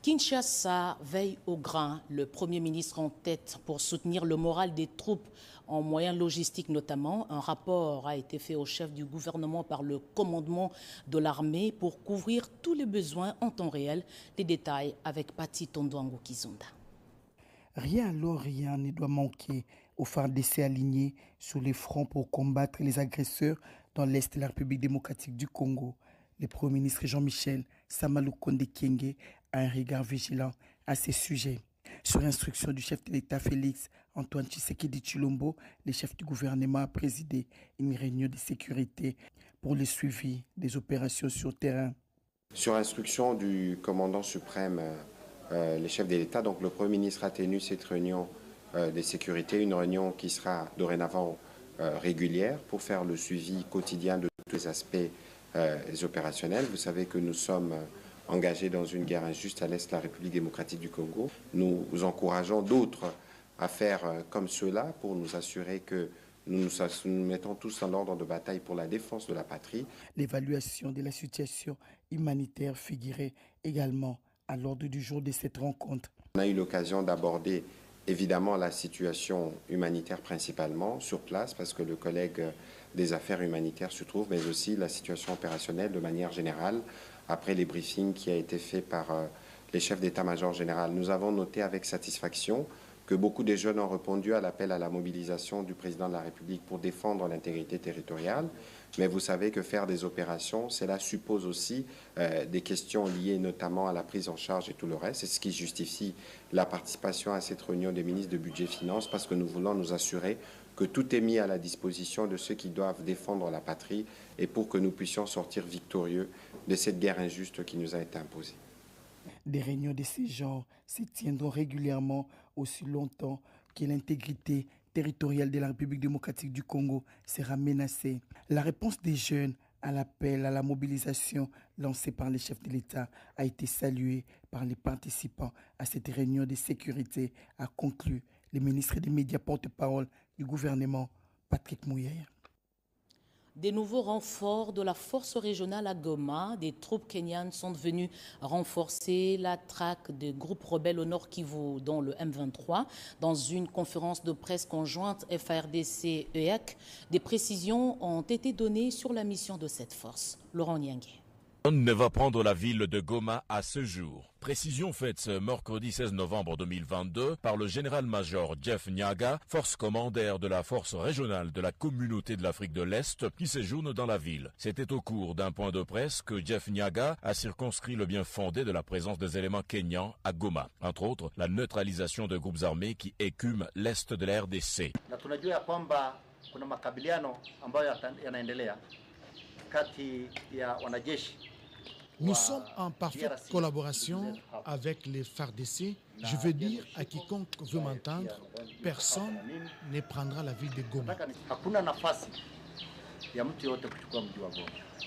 Kinshasa veille au grain, le Premier ministre en tête pour soutenir le moral des troupes en moyens logistiques notamment. Un rapport a été fait au chef du gouvernement par le commandement de l'armée pour couvrir tous les besoins en temps réel. Les détails avec Pati Tondouangou Kizunda. Rien ne doit manquer aux FARDC alignés sur les fronts pour combattre les agresseurs dans l'Est de la République démocratique du Congo. Le Premier ministre Jean-Michel Samalukonde Kyenge a un regard vigilant à ces sujets. Sur instruction du chef de l'État Félix Antoine Tshisekedi Tshilombo, le chef du gouvernement a présidé une réunion de sécurité pour le suivi des opérations sur terrain. Sur instruction du commandant suprême, le chef de l'État, donc le Premier ministre a tenu cette réunion de sécurité, une réunion qui sera dorénavant régulière pour faire le suivi quotidien de tous les aspects opérationnels. Vous savez que nous sommes engagés dans une guerre injuste à l'Est de la République démocratique du Congo. Nous encourageons d'autres à faire comme cela pour nous assurer que nous mettons tous en ordre de bataille pour la défense de la patrie. L'évaluation de la situation humanitaire figurait également à l'ordre du jour de cette rencontre. On a eu l'occasion d'aborder évidemment la situation humanitaire principalement sur place parce que le collègue des affaires humanitaires se trouve, mais aussi la situation opérationnelle de manière générale après les briefings qui a été fait par les chefs d'état-major général. Nous avons noté avec satisfaction que beaucoup de jeunes ont répondu à l'appel à la mobilisation du président de la République pour défendre l'intégrité territoriale. Mais vous savez que faire des opérations, cela suppose aussi des questions liées notamment à la prise en charge et tout le reste. C'est ce qui justifie la participation à cette réunion des ministres de budget et finances parce que nous voulons nous assurer que tout est mis à la disposition de ceux qui doivent défendre la patrie et pour que nous puissions sortir victorieux de cette guerre injuste qui nous a été imposée. Des réunions de ce genre se tiendront régulièrement aussi longtemps que l'intégrité territoriale de la République démocratique du Congo sera menacée. La réponse des jeunes à l'appel à la mobilisation lancé par les chefs de l'État a été saluée par les participants à cette réunion de sécurité, a conclu le ministre des Médias porte-parole du gouvernement, Patrick Muyaya. Des nouveaux renforts de la force régionale à Goma, des troupes kenyanes sont venus renforcer la traque des groupes rebelles au Nord Kivu, dont le M23. Dans une conférence de presse conjointe FARDC-EAC, des précisions ont été données sur la mission de cette force. Laurent Niangué. On ne va prendre la ville de Goma à ce jour. Précision faite ce mercredi 16 novembre 2022 par le général-major Jeff Nyaga, force commandeur de la force régionale de la communauté de l'Afrique de l'Est, qui séjourne dans la ville. C'était au cours d'un point de presse que Jeff Nyaga a circonscrit le bien fondé de la présence des éléments kenyans à Goma. Entre autres, la neutralisation de groupes armés qui écument l'Est de la RDC. Nous sommes en parfaite collaboration avec les FARDC. Je veux dire à quiconque veut m'entendre, personne ne prendra la ville de Goma.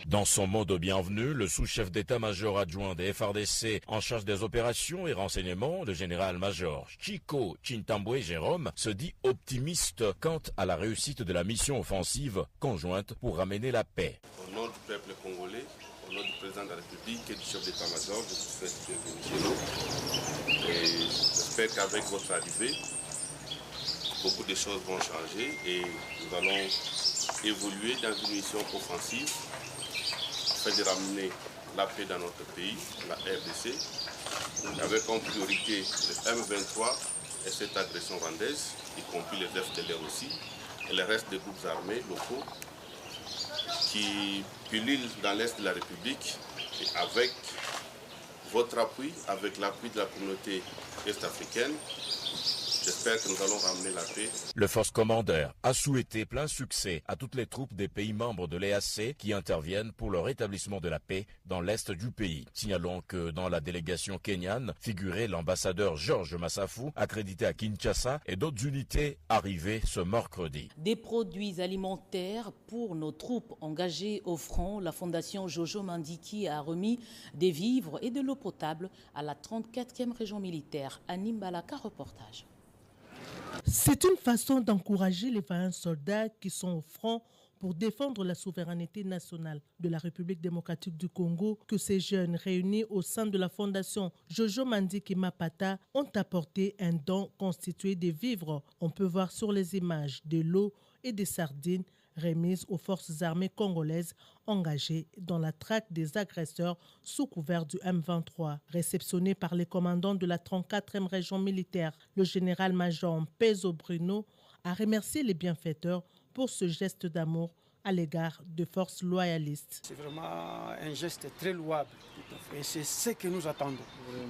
Dans son mot de bienvenue, le sous-chef d'état-major adjoint des FARDC en charge des opérations et renseignements, le général-major Chico Chintambwe Jérôme, se dit optimiste quant à la réussite de la mission offensive conjointe pour ramener la paix. Au nom du peuple congolais, au nom du président de la République et du chef d'état-major, je vous souhaite bienvenue chez nous. Et j'espère qu'avec votre arrivée, beaucoup de choses vont changer et nous allons évoluer dans une mission offensive afin de ramener la paix dans notre pays, la RDC, avec en priorité le M23 et cette agression rwandaise, y compris les FDLR aussi, et le reste des groupes armés locaux qui pullulent dans l'Est de la République et avec votre appui, avec l'appui de la communauté est-africaine, j'espère que nous allons ramener la paix. Le force commandeur a souhaité plein succès à toutes les troupes des pays membres de l'EAC qui interviennent pour le rétablissement de la paix dans l'Est du pays. Signalons que dans la délégation kenyane figurait l'ambassadeur Georges Massafou, accrédité à Kinshasa, et d'autres unités arrivées ce mercredi. Des produits alimentaires pour nos troupes engagées au front. La fondation Jojo Mandiki a remis des vivres et de l'eau potable à la 34e région militaire. Anim Balaka, reportage. C'est une façon d'encourager les vaillants soldats qui sont au front pour défendre la souveraineté nationale de la République démocratique du Congo que ces jeunes réunis au sein de la fondation Jojo Mandiki Mapata ont apporté un don constitué de vivres. On peut voir sur les images de l'eau et des sardines remises aux forces armées congolaises engagées dans la traque des agresseurs sous couvert du M23. Réceptionné par les commandants de la 34e région militaire, le général-major Pezo Bruno a remercié les bienfaiteurs pour ce geste d'amour à l'égard de forces loyalistes. C'est vraiment un geste très louable et c'est ce que nous attendons.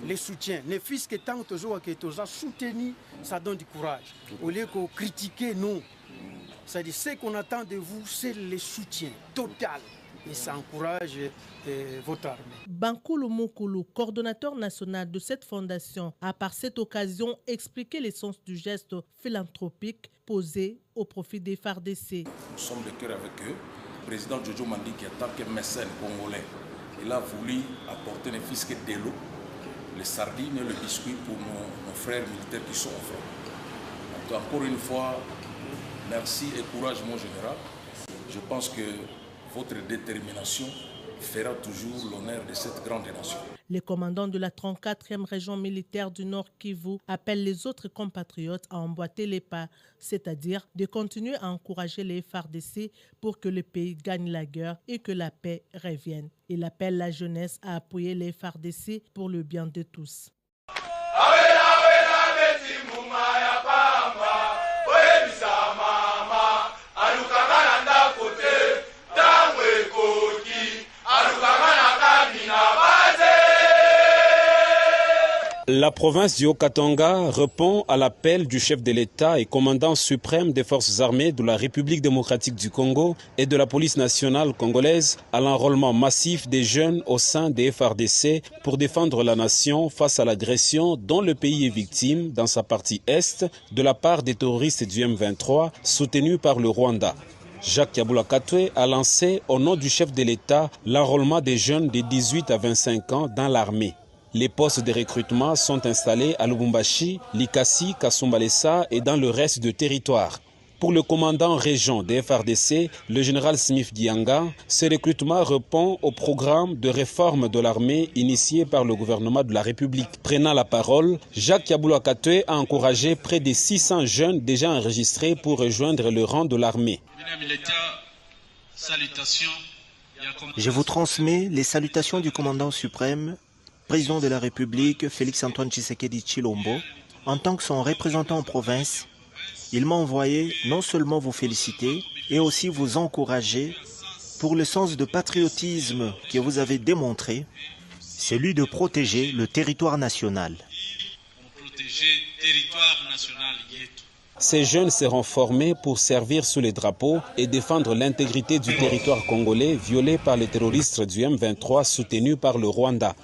Les soutiens, ne fût-ce que tant que tu as soutenu, ça donne du courage. Au lieu de critiquer, nous. C'est-à-dire ce qu'on attend de vous, c'est le soutien total. Et ça encourage votre armée. Bankoulou Moukoulou, coordonnateur national de cette fondation, a par cette occasion expliqué l'essence du geste philanthropique posé au profit des FARDC. Nous sommes de cœur avec eux. Le président Jojo Mandiki, en tant que mécène congolais, il a voulu apporter ne fût-ce que de l'eau, les sardines et le biscuit pour nos frères militaires qui sont au front. Donc, encore une fois, merci et courage, mon général. Je pense que votre détermination fera toujours l'honneur de cette grande nation. Les commandants de la 34e région militaire du Nord Kivu appellent les autres compatriotes à emboîter les pas, c'est-à-dire de continuer à encourager les FARDC pour que le pays gagne la guerre et que la paix revienne. Il appelle la jeunesse à appuyer les FARDC pour le bien de tous. La province du Haut-Katanga répond à l'appel du chef de l'État et commandant suprême des forces armées de la République démocratique du Congo et de la police nationale congolaise à l'enrôlement massif des jeunes au sein des FARDC pour défendre la nation face à l'agression dont le pays est victime dans sa partie est de la part des terroristes du M23 soutenus par le Rwanda. Jacques Yabula Katwe a lancé au nom du chef de l'État l'enrôlement des jeunes de 18 à 25 ans dans l'armée. Les postes de recrutement sont installés à Lubumbashi, Likasi, Kasumbalesa et dans le reste du territoire. Pour le commandant région des FARDC, le général Smith Dianga, ce recrutement répond au programme de réforme de l'armée initié par le gouvernement de la République. Prenant la parole, Jacques Yabula Katwe a encouragé près de 600 jeunes déjà enregistrés pour rejoindre le rang de l'armée. Je vous transmets les salutations du commandant suprême, président de la République, Félix-Antoine Tshisekedi Tshilombo. En tant que son représentant en province, il m'a envoyé non seulement vous féliciter, et aussi vous encourager pour le sens de patriotisme que vous avez démontré, celui de protéger le territoire national. Ces jeunes seront formés pour servir sous les drapeaux et défendre l'intégrité du territoire congolais violé par les terroristes du M23 soutenus par le Rwanda.